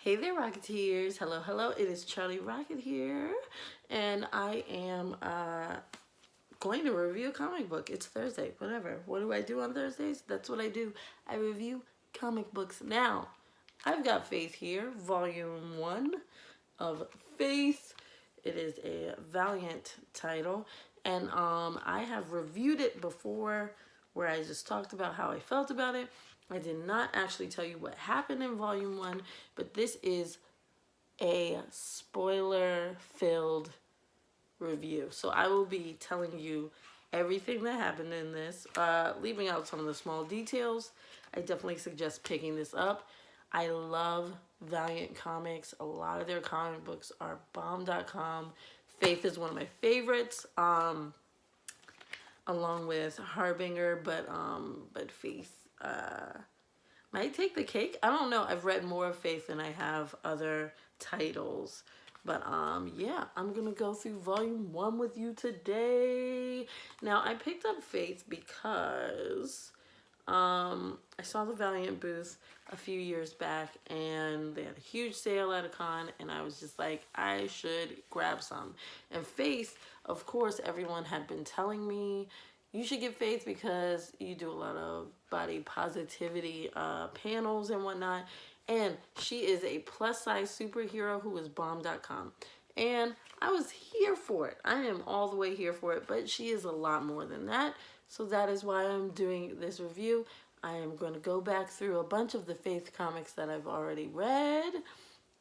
Hey there, Rocketeers. Hello, hello. It is Charlie Rocket here, and I am going to review a comic book. It's Thursday, whatever. What do I do on Thursdays? That's what I do. I review comic books. Now, I've got Faith here, Volume 1 of Faith. It is a Valiant title, and I have reviewed it before where I just talked about how I felt about it. I did not actually tell you what happened in Volume 1, but this is a spoiler-filled review. So I will be telling you everything that happened in this, leaving out some of the small details. I definitely suggest picking this up. I love Valiant Comics. A lot of their comic books are bomb.com. Faith is one of my favorites, along with Harbinger, but Faith might take the cake. I don't know. I've read more of Faith than I have other titles. But yeah, I'm gonna go through Volume 1 with you today. Now, I picked up Faith because I saw the Valiant booth a few years back, and they had a huge sale at a con, and I was just like, I should grab some. And Faith, of course, everyone had been telling me, you should get Faith because you do a lot of body positivity panels and whatnot. And she is a plus-size superhero who is bomb.com. And I was here for it. I am all the way here for it, but she is a lot more than that. So that is why I'm doing this review. I am going to go back through a bunch of the Faith comics that I've already read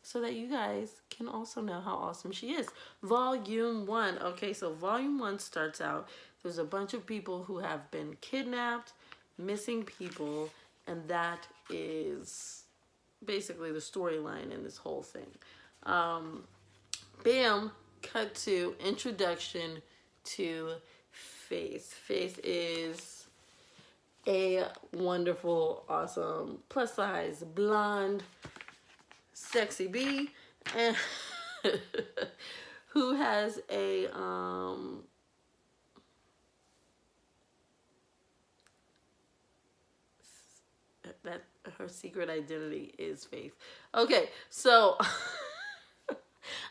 so that you guys can also know how awesome she is. Volume 1. Okay, so Volume 1 starts out, there's a bunch of people who have been kidnapped, missing people, and that is basically the storyline in this whole thing. Bam, cut to introduction to Faith. Faith is a wonderful, awesome, plus size, blonde, sexy bee, and who has a that her secret identity is Faith. Okay, so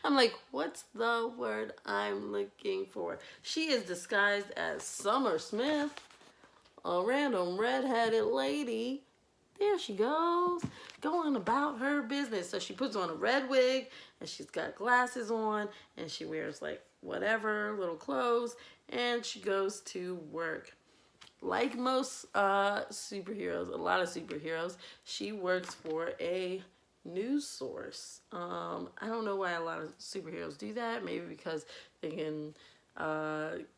I'm like, what's the word I'm looking for? She is disguised as Summer Smith, a random red-headed lady. There she goes, going about her business. So she puts on a red wig, and she's got glasses on, and she wears like whatever little clothes, and she goes to work. Like most superheroes, a lot of superheroes, she works for a news source. I don't know why a lot of superheroes do that. Maybe because they can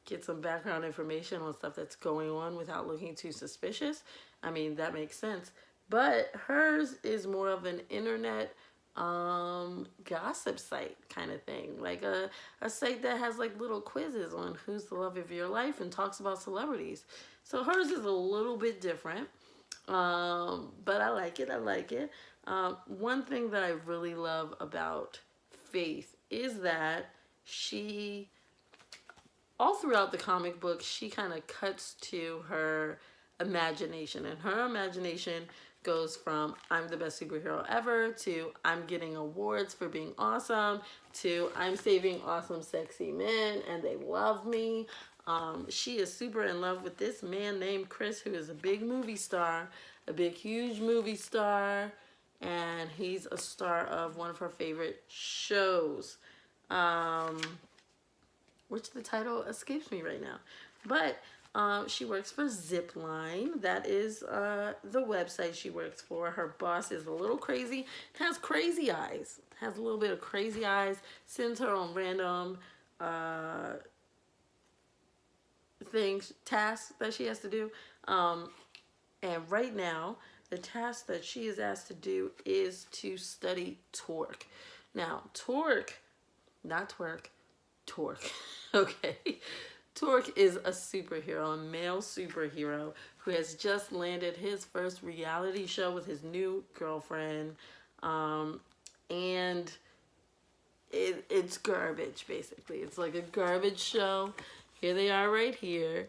get some background information on stuff that's going on without looking too suspicious. I mean, that makes sense. But hers is more of an internet gossip site kind of thing, like a site that has like little quizzes on who's the love of your life and talks about celebrities. So hers is a little bit different, but I like it. One thing that I really love about Faith is that she, all throughout the comic book, she kind of cuts to her imagination, and her imagination goes from I'm the best superhero ever to I'm getting awards for being awesome to I'm saving awesome sexy men and they love me. She is super in love with this man named Chris, who is a big movie star, a big huge movie star, and he's a star of one of her favorite shows, which the title escapes me right now. But she works for Zipline. That is the website she works for. Her boss is a little crazy, has crazy eyes, has a little bit of crazy eyes, sends her on random tasks that she has to do. And right now, the task that she is asked to do is to study Torque. Now, Torque, not twerk, Torque, okay? Torque is a superhero, a male superhero who has just landed his first reality show with his new girlfriend. And it's garbage, basically. It's like a garbage show. Here they are right here.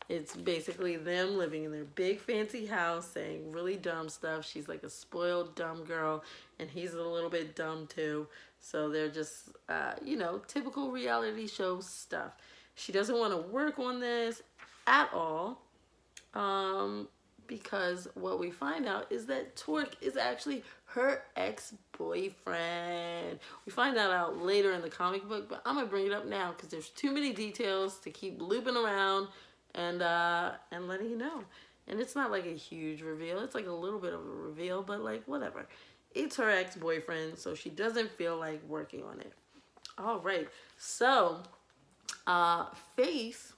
It's basically them living in their big fancy house saying really dumb stuff. She's like a spoiled dumb girl, and he's a little bit dumb too. So they're just, typical reality show stuff. She doesn't want to work on this at all, because what we find out is that Torque is actually her ex-boyfriend. We find that out later in the comic book, but I'm gonna bring it up now because there's too many details to keep looping around and letting you know. And it's not like a huge reveal. It's like a little bit of a reveal, but like whatever. It's her ex-boyfriend, so she doesn't feel like working on it. All right. So, Faith,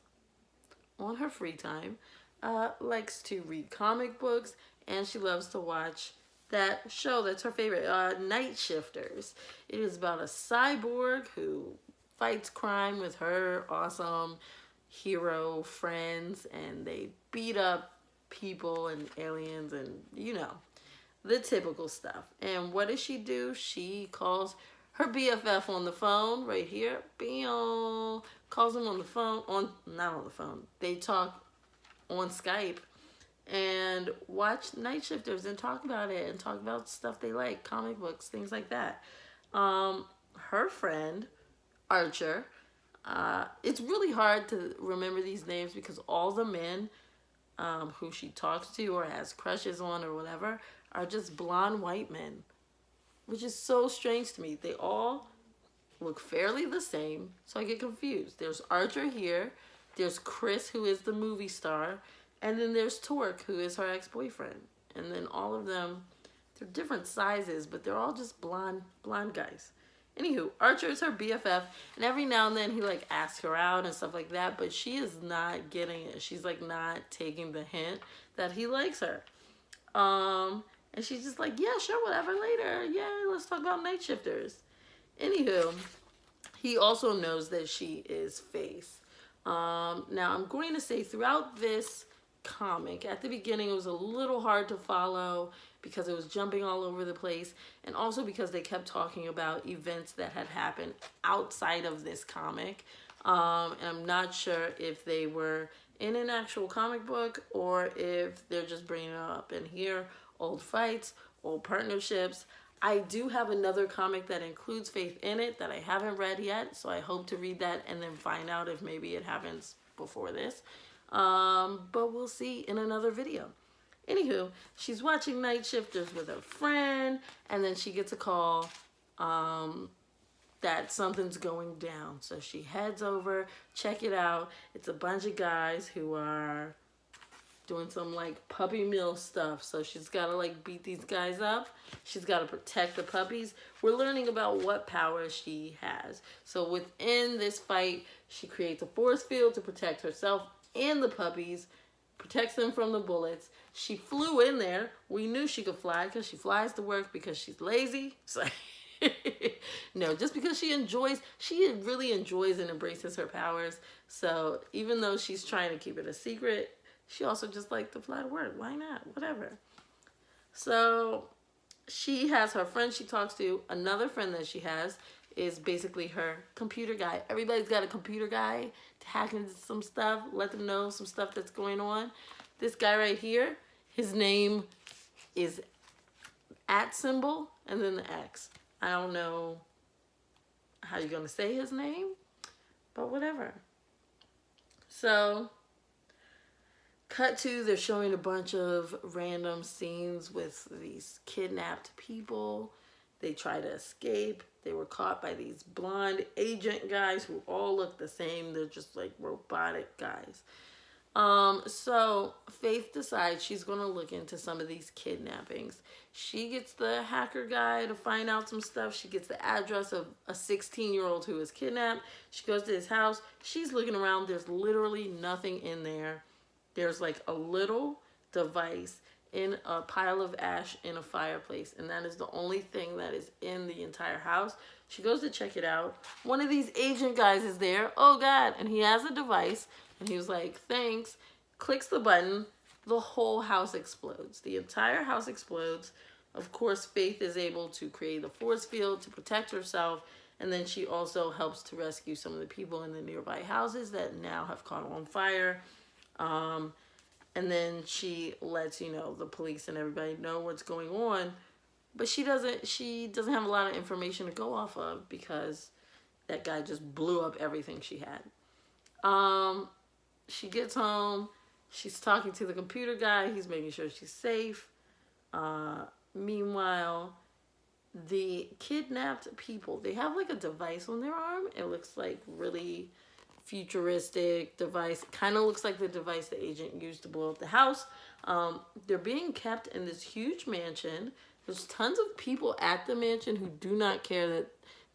on her free time, likes to read comic books, and she loves to watch that show that's her favorite, Night Shifters. It is about a cyborg who fights crime with her awesome hero friends, and they beat up people and aliens and, the typical stuff. And what does she do? She calls her BFF on the phone right here. Calls him on the phone, not on the phone. They talk on Skype and watch Night Shifters and talk about it and talk about stuff they like, comic books, things like that. Her friend, Archer, it's really hard to remember these names because all the men who she talks to or has crushes on or whatever are just blonde white men, which is so strange to me. They all look fairly the same, so I get confused. There's Archer here, there's Chris, who is the movie star, and then there's Torque, who is her ex-boyfriend. And then all of them, they're different sizes, but they're all just blonde guys. Anywho, Archer is her BFF, and every now and then he like asks her out and stuff like that, but she is not getting it. She's like not taking the hint that he likes her. And she's just like, yeah, sure, whatever, later. Yeah, let's talk about Night Shifters. Anywho, he also knows that she is Faith. Now, I'm going to say throughout this comic, at the beginning it was a little hard to follow because it was jumping all over the place, and also because they kept talking about events that had happened outside of this comic. And I'm not sure if they were in an actual comic book or if they're just bringing it up in here. Old fights, old partnerships. I do have another comic that includes Faith in it that I haven't read yet, so I hope to read that and then find out if maybe it happens before this. But we'll see in another video. Anywho, she's watching Night Shifters with her friend, and then she gets a call that something's going down. So she heads over, check it out. It's a bunch of guys who are doing some like puppy mill stuff. So she's got to like beat these guys up. She's got to protect the puppies. We're learning about what power she has. So within this fight, she creates a force field to protect herself and the puppies, protects them from the bullets. She flew in there. We knew she could fly because she flies to work because she's lazy. So no, just because she really enjoys and embraces her powers. So even though she's trying to keep it a secret, she also just likes to fly to work. Why not? Whatever. So she has her friend she talks to. Another friend that she has is basically her computer guy. Everybody's got a computer guy to hack into some stuff, let them know some stuff that's going on. This guy right here, his name is @ and then the X. I don't know how you're going to say his name, but whatever. So cut to, they're showing a bunch of random scenes with these kidnapped people. They try to escape. They were caught by these blonde agent guys who all look the same. They're just like robotic guys. So Faith decides she's going to look into some of these kidnappings. She gets the hacker guy to find out some stuff. She gets the address of a 16-year-old who was kidnapped. She goes to his house. She's looking around. There's literally nothing in there. There's like a little device in a pile of ash in a fireplace, and that is the only thing that is in the entire house. She goes to check it out. One of these agent guys is there. Oh God. And he has a device, and he was like, thanks, clicks the button. The whole house explodes. The entire house explodes. Of course, Faith is able to create a force field to protect herself, and then she also helps to rescue some of the people in the nearby houses that now have caught on fire. And then she lets, the police and everybody know what's going on. But she doesn't have a lot of information to go off of because that guy just blew up everything she had. She gets home. She's talking to the computer guy. He's making sure she's safe. Meanwhile, the kidnapped people, they have like a device on their arm. It looks like really futuristic device. Kind of looks like the device the agent used to blow up the house. They're being kept in this huge mansion. There's tons of people at the mansion who do not care that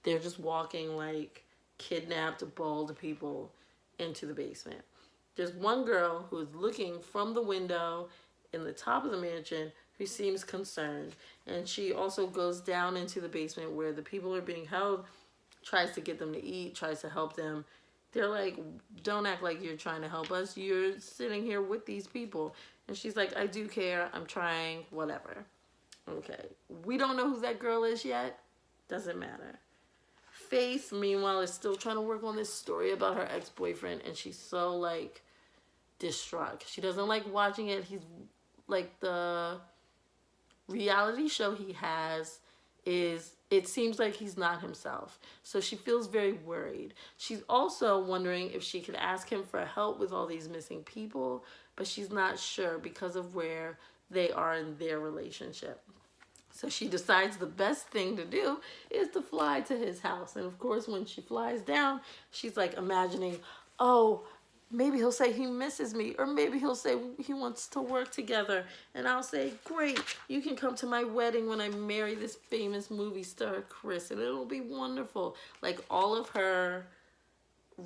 they're just walking like kidnapped, bald people into the basement. There's one girl who is looking from the window in the top of the mansion who seems concerned. And she also goes down into the basement where the people are being held, tries to get them to eat, tries to help them. They're like, don't act like you're trying to help us. You're sitting here with these people. And she's like, I do care. I'm trying, whatever. Okay. We don't know who that girl is yet. Doesn't matter. Faith, meanwhile, is still trying to work on this story about her ex-boyfriend. And she's so, like, distraught. She doesn't like watching it. He's, like, the reality show he has is, it seems like he's not himself. So she feels very worried. She's also wondering if she could ask him for help with all these missing people, but she's not sure because of where they are in their relationship. So she decides the best thing to do is to fly to his house. And of course, when she flies down, she's like imagining, oh, maybe he'll say he misses me, or maybe he'll say he wants to work together. And I'll say, great, you can come to my wedding when I marry this famous movie star, Chris, and it'll be wonderful. Like, all of her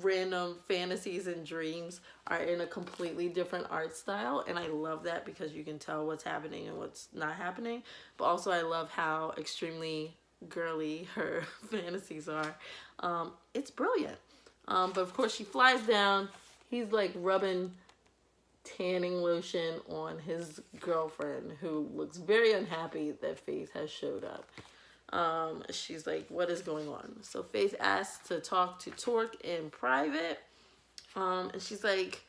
random fantasies and dreams are in a completely different art style, and I love that because you can tell what's happening and what's not happening. But also I love how extremely girly her fantasies are. It's brilliant. But of course she flies down. He's like rubbing tanning lotion on his girlfriend, who looks very unhappy that Faith has showed up. She's like, what is going on? So Faith asks to talk to Torque in private. And she's like,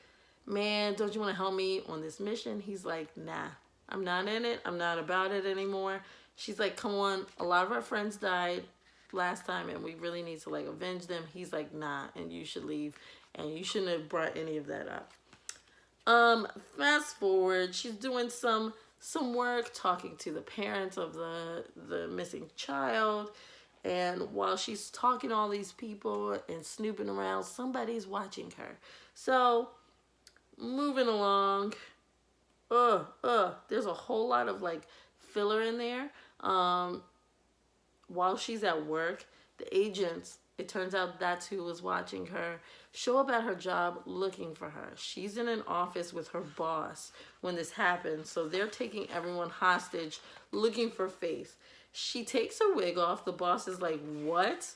man, don't you want to help me on this mission? He's like, nah, I'm not in it. I'm not about it anymore. She's like, come on. A lot of our friends died last time and we really need to like avenge them. He's like, nah, and you should leave. And you shouldn't have brought any of that up. Fast forward, she's doing some work talking to the parents of the missing child, and while she's talking to all these people and snooping around, somebody's watching her. So moving along, there's a whole lot of like filler in there. While she's at work, the agents, it turns out that's who was watching her, show up at her job looking for her. She's in an office with her boss when this happens, so they're taking everyone hostage looking for Faith. She takes her wig off. The boss is like, what?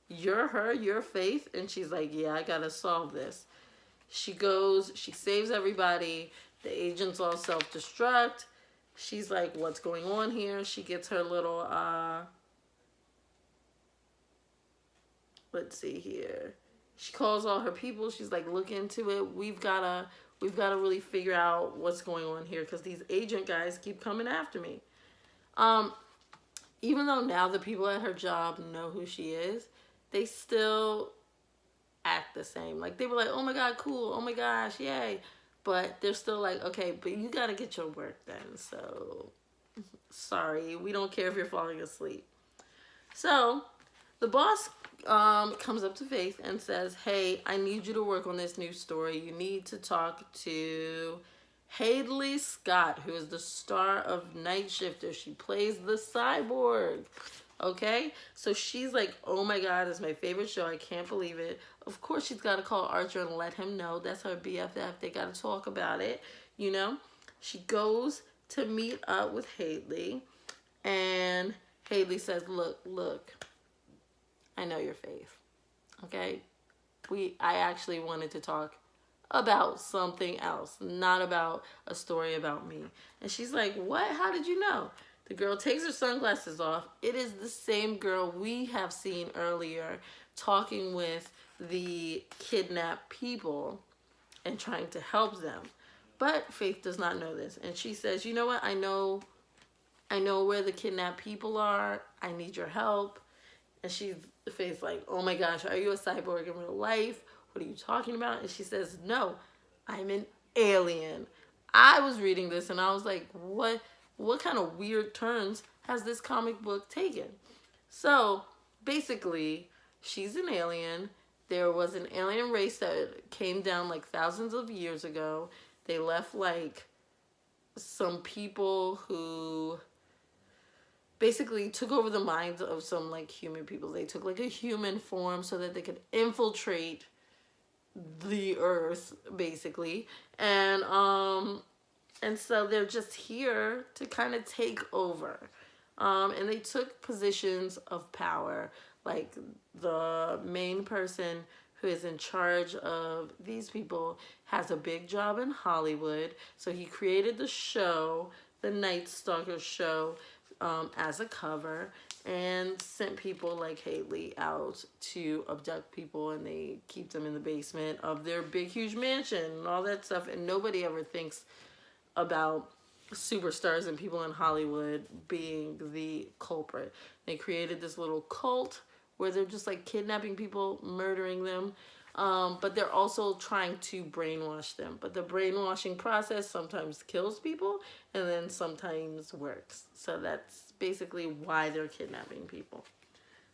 You're her? You're Faith? And she's like, yeah, I gotta solve this. She goes, she saves everybody. The agents all self-destruct. She's like, what's going on here? She gets her little, let's see here. She calls all her people. She's like, look into it. We've gotta really figure out what's going on here because these agent guys keep coming after me. Even though now the people at her job know who she is, they still act the same. Like, they were like, oh my God, cool. Oh my gosh, yay. But they're still like, okay, but you gotta get your work done. So, sorry, we don't care if you're falling asleep. So, the boss comes up to Faith and says, hey, I need you to work on this new story. You need to talk to Hadley Scott, who is the star of Night Shifter. She plays the cyborg. Okay? So she's like, oh my God, it's my favorite show. I can't believe it. Of course, she's got to call Archer and let him know. That's her BFF. They got to talk about it. You know? She goes to meet up with Hadley. And Hadley says, look. I know your Faith. Okay? I actually wanted to talk about something else, not about a story about me. And she's like, what? How did you know? The girl takes her sunglasses off. It is the same girl we have seen earlier talking with the kidnapped people and trying to help them. But Faith does not know this. And she says, you know what? I know where the kidnapped people are. I need your help. And Faith's like, oh my gosh, are you a cyborg in real life? What are you talking about? And she says, no, I'm an alien. I was reading this and I was like, what kind of weird turns has this comic book taken? So basically, she's an alien. There was an alien race that came down like thousands of years ago. They left like some people who basically took over the minds of some like human people. They took like a human form so that they could infiltrate the earth basically. And so they're just here to kind of take over. And they took positions of power. Like the main person who is in charge of these people has a big job in Hollywood. So he created the show, the Night Stalker show, as a cover, and sent people like Haley out to abduct people, and they keep them in the basement of their big huge mansion and all that stuff. And nobody ever thinks about superstars and people in Hollywood being the culprit. They created this little cult where they're just like kidnapping people, murdering them, but they're also trying to brainwash them. But the brainwashing process sometimes kills people and then sometimes works. So that's basically why they're kidnapping people.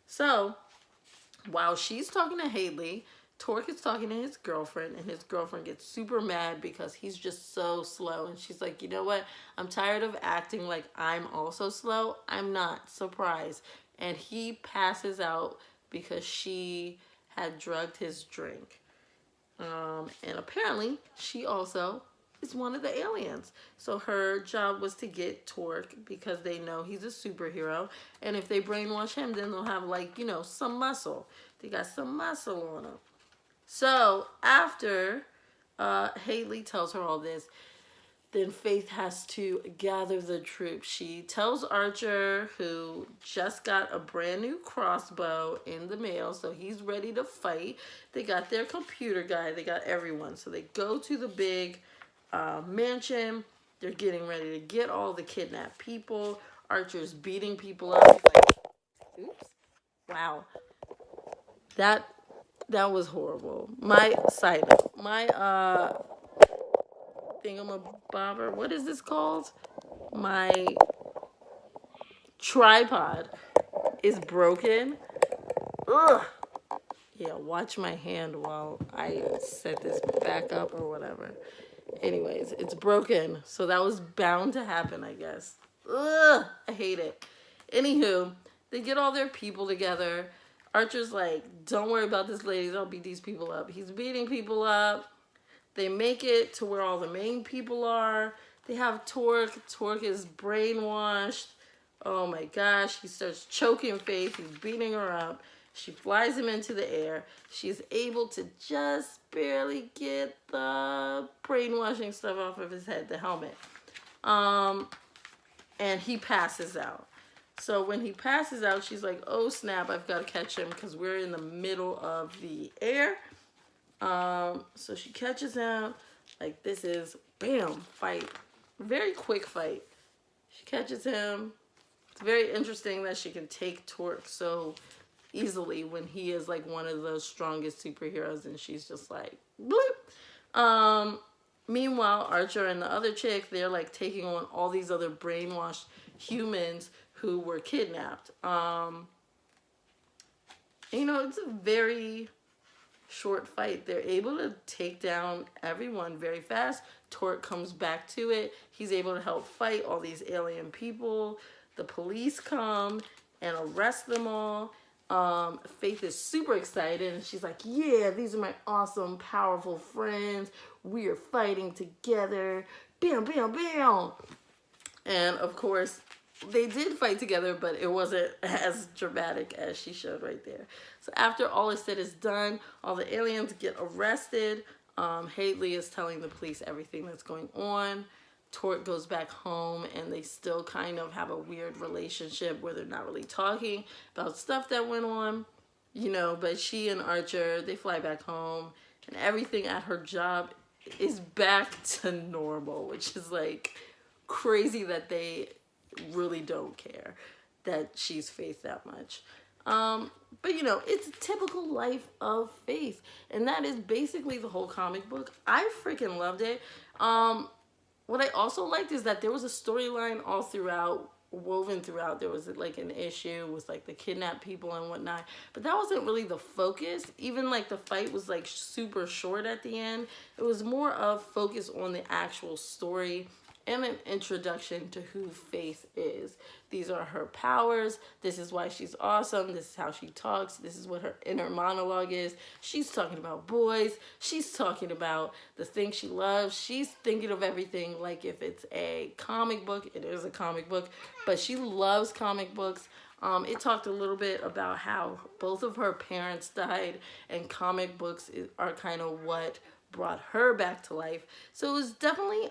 So while she's talking to Haley, Torque is talking to his girlfriend, and his girlfriend gets super mad because he's just so slow. And she's like, you know what? I'm tired of acting like I'm also slow. I'm not. Surprise. And he passes out because she had drugged his drink. And apparently, she also is one of the aliens. So her job was to get Torque because they know he's a superhero. And if they brainwash him, then they'll have, like, you know, some muscle. They got some muscle on them. So after Haley tells her all this, then Faith has to gather the troops. She tells Archer, who just got a brand new crossbow in the mail, so he's ready to fight. They got their computer guy. They got everyone. So they go to the big mansion. They're getting ready to get all the kidnapped people. Archer's beating people up. He's like, oops. Wow. That was horrible. My thingamabobber, what is this called? My tripod is broken. Ugh. Yeah, watch my hand while I set this back up or whatever. Anyways, it's broken. So that was bound to happen, I guess. Ugh, I hate it. Anywho, they get all their people together. Archer's like, don't worry about this, ladies. I'll beat these people up. He's beating people up. They make it to where all the main people are. They have Torque. Torque is brainwashed. Oh my gosh. He starts choking Faith. He's beating her up. She flies him into the air. She's able to just barely get the brainwashing stuff off of his head, the helmet. And he passes out. So when he passes out, she's like, oh snap, I've got to catch him because we're in the middle of the air. So she catches him. Like, this is, bam, fight. Very quick fight. She catches him. It's very interesting that she can take Torque so easily when he is like one of the strongest superheroes, and she's just like, bloop. Meanwhile, Archer and the other chick, they're like taking on all these other brainwashed humans who were kidnapped. You know, it's a very short fight. They're able to take down everyone very fast. Torque comes back to it. He's able to help fight all these alien people. The police come and arrest them all. Faith is super excited, and she's like, yeah, these are my awesome, powerful friends. We are fighting together. Bam, bam, bam. And of course, they did fight together, but it wasn't as dramatic as she showed right there. So after all is said is done, all the aliens get arrested. Haley is telling the police everything that's going on. Torque goes back home, and they still kind of have a weird relationship where they're not really talking about stuff that went on, you know, but she and Archer, they fly back home, and everything at her job is back to normal, which is like crazy that they really don't care that she's Faith that much. But you know, it's a typical life of Faith, and that is basically the whole comic book. I freaking loved it. What I also liked is that there was a storyline all throughout, woven throughout. There was like an issue with like the kidnapped people and whatnot, but that wasn't really the focus. Even like the fight was like super short at the end. It was more of focus on the actual story and an introduction to who Faith is. These are her powers. This is why she's awesome. This is how she talks. This is what her inner monologue is. She's talking about boys. She's talking about the things she loves. She's thinking of everything like if it's a comic book. It is a comic book, but she loves comic books. It talked a little bit about how both of her parents died, and comic books are kind of what brought her back to life. So it was definitely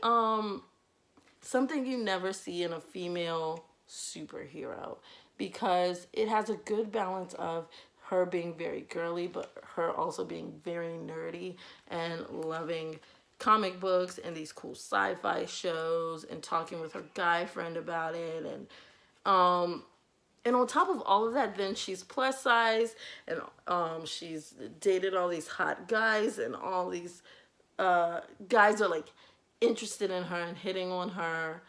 something you never see in a female superhero, because it has a good balance of her being very girly, but her also being very nerdy and loving comic books and these cool sci-fi shows and talking with her guy friend about it. And on top of all of that, then she's plus size, and she's dated all these hot guys, and all these guys are like interested in her and hitting on her.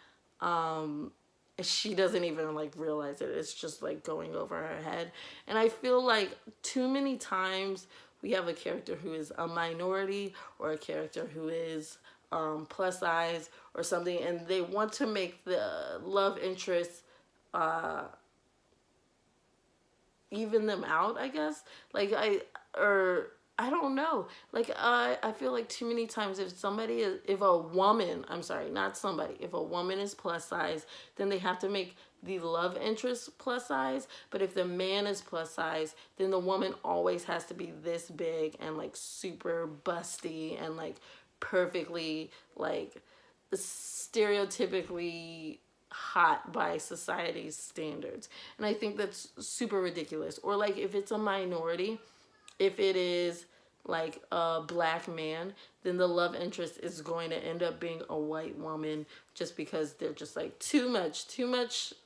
She doesn't even like realize it. It's just like going over her head. And I feel like too many times we have a character who is a minority, or a character who is plus size or something, and they want to make the love interest even them out, I guess. Like I don't know. Like, I feel like too many times if a woman, I'm sorry, not somebody, if a woman is plus size, then they have to make the love interest plus size. But if the man is plus size, then the woman always has to be this big and like super busty and like perfectly like stereotypically hot by society's standards. And I think that's super ridiculous. Or like if it's a minority, if it is like a black man, then the love interest is going to end up being a white woman, just because they're just like too much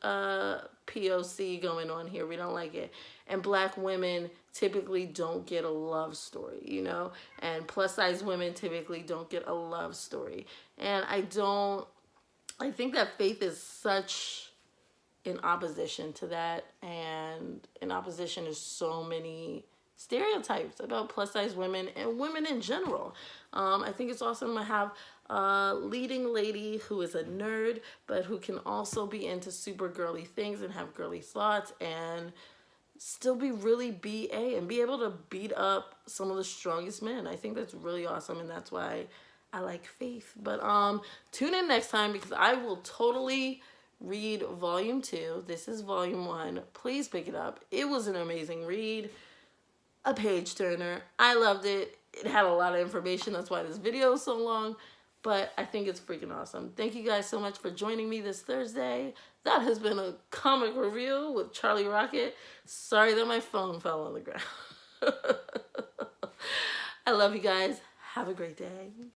POC going on here. We don't like it. And black women typically don't get a love story, you know, and plus size women typically don't get a love story. And I think that Faith is such in opposition to that, and in opposition to so many stereotypes about plus size women and women in general. I think it's awesome to have a leading lady who is a nerd, but who can also be into super girly things and have girly thoughts, and still be really BA and be able to beat up some of the strongest men. I think that's really awesome, and that's why I like Faith. But tune in next time, because I will totally read volume 2. This is volume 1. Please pick it up. It was an amazing read. A page turner. I loved it. It had a lot of information. That's why this video is so long. But I think it's freaking awesome. Thank you guys so much for joining me this Thursday. That has been a comic review with Charlie Rocket. Sorry that my phone fell on the ground. I love you guys. Have a great day.